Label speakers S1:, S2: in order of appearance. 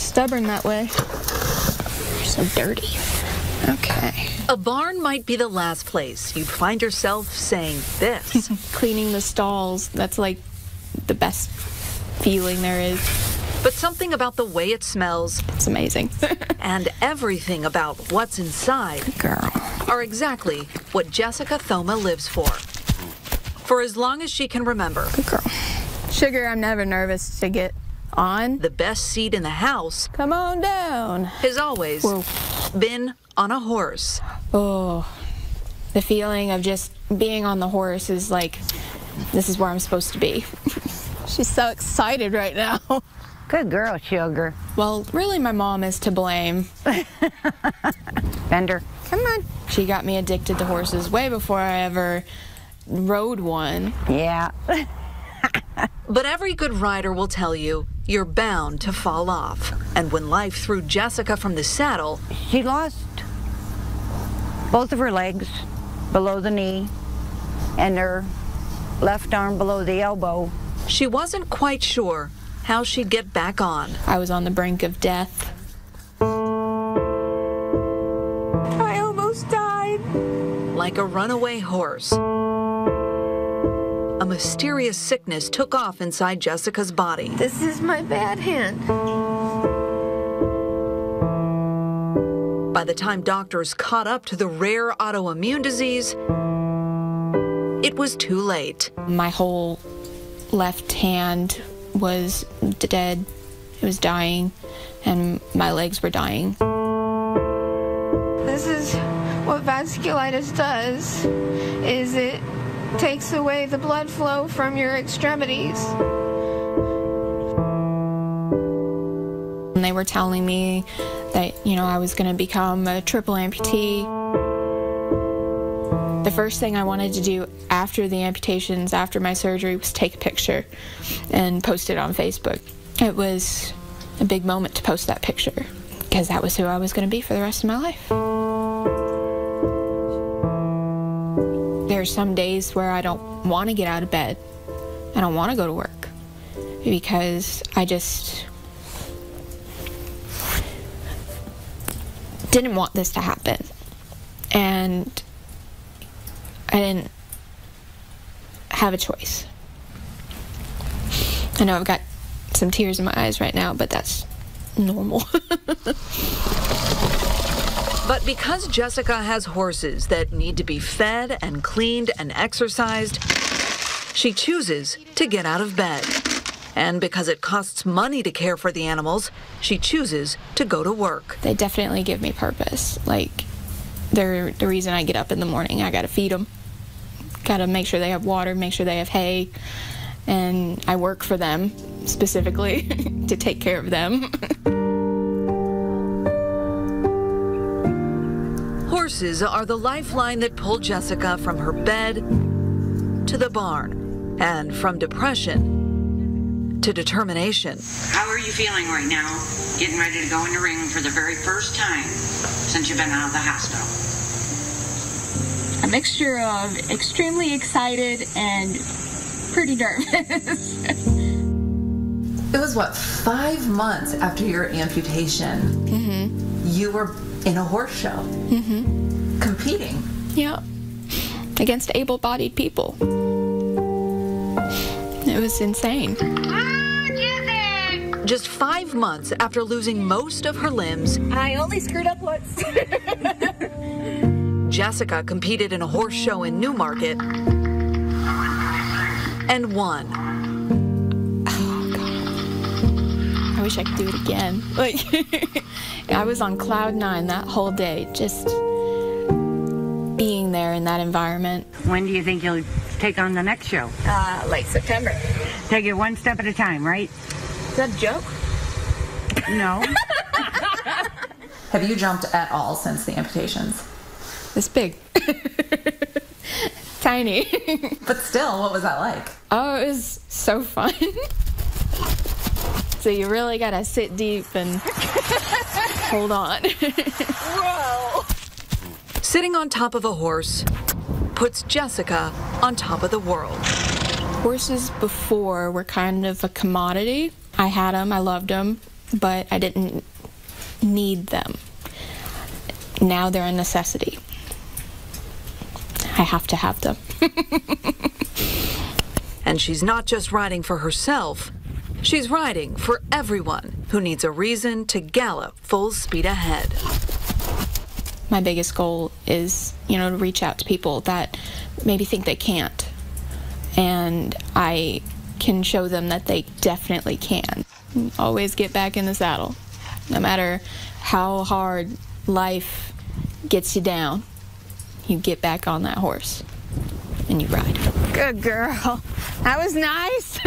S1: stubborn that way. You're so dirty. Okay.
S2: A barn might be the last place you'd find yourself saying this.
S1: Cleaning the stalls, that's like the best feeling there is.
S2: But something about the way it smells,
S1: It's amazing.
S2: and everything about what's inside
S1: Girl.
S2: are exactly what Jessica Thoma lives for. For as long as she can remember,
S1: Good girl. Sugar, I'm never nervous to get on.
S2: the best seat in the house
S1: Come on down.
S2: has always
S1: Whoa.
S2: been on a horse.
S1: Oh, the feeling of just being on the horse is like, this is where I'm supposed to be. She's so excited right now.
S3: Good girl, Sugar.
S1: Well, really, my mom is to blame.
S3: Bender.
S1: Come on. She got me addicted to horses way before I ever rode one.
S3: Yeah.
S2: But every good rider will tell you you're bound to fall off. And when life threw Jessica from the saddle,
S3: She lost both of her legs below the knee and her left arm below the elbow.
S2: she wasn't quite sure how she'd get back on.
S1: I was on the brink of death. I almost died.
S2: Like a runaway horse, a mysterious sickness took off inside Jessica's body.
S4: This is my bad hand.
S2: By the time doctors caught up to the rare autoimmune disease, it was too late.
S1: My whole left hand was dead. It was dying, and my legs were dying.
S4: This is what vasculitis does, is it takes away the blood flow from your extremities.
S1: And they were telling me that, I was going to become a triple amputee. The first thing I wanted to do after the amputations, after my surgery, was take a picture and post it on Facebook. It was a big moment to post that picture, because that was who I was going to be for the rest of my life. There's some days where I don't want to get out of bed. I don't want to go to work, because I just didn't want this to happen. And I didn't have a choice. I know I've got some tears in my eyes right now, but that's normal.
S2: But because Jessica has horses that need to be fed and cleaned and exercised, she chooses to get out of bed. And because it costs money to care for the animals, she chooses to go to work.
S1: They definitely give me purpose. Like, they're the reason I get up in the morning. I gotta feed them. Gotta make sure they have water, make sure they have hay. And I work for them, specifically, to take care of them.
S2: Horses are the lifeline that pulled Jessica from her bed to the barn, and from depression to determination.
S5: How are you feeling right now, getting ready to go in the ring for the very first time since you've been out of the hospital?
S6: A mixture of extremely excited and pretty nervous.
S7: It was, 5 months after your amputation, you were in a horse show, competing.
S1: Yeah, against able-bodied people. It was insane.
S2: Just 5 months after losing most of her limbs,
S6: I only screwed up once.
S2: Jessica competed in a horse show in Newmarket and won.
S1: Oh, God. I wish I could do it again. Like, I was on cloud 9 that whole day, just being there in that environment.
S3: When do you think you'll take on the next show?
S6: Late September.
S3: Take it one step at a time, right?
S6: Is that a joke?
S3: No.
S7: Have you jumped at all since the amputations?
S1: This big. Tiny.
S7: But still, what was that like?
S1: Oh, it was so fun. So you really gotta sit deep and hold on.
S6: Whoa!
S2: Sitting on top of a horse puts Jessica on top of the world.
S1: Horses before were kind of a commodity. I had them, I loved them. but I didn't need them. Now they're a necessity. I have to have them.
S2: And she's not just riding for herself, she's riding for everyone who needs a reason to gallop full speed ahead.
S1: My biggest goal is, to reach out to people that maybe think they can't. And I can show them that they definitely can. Always get back in the saddle. No matter how hard life gets you down, you get back on that horse and you ride.
S4: Good girl. That was nice.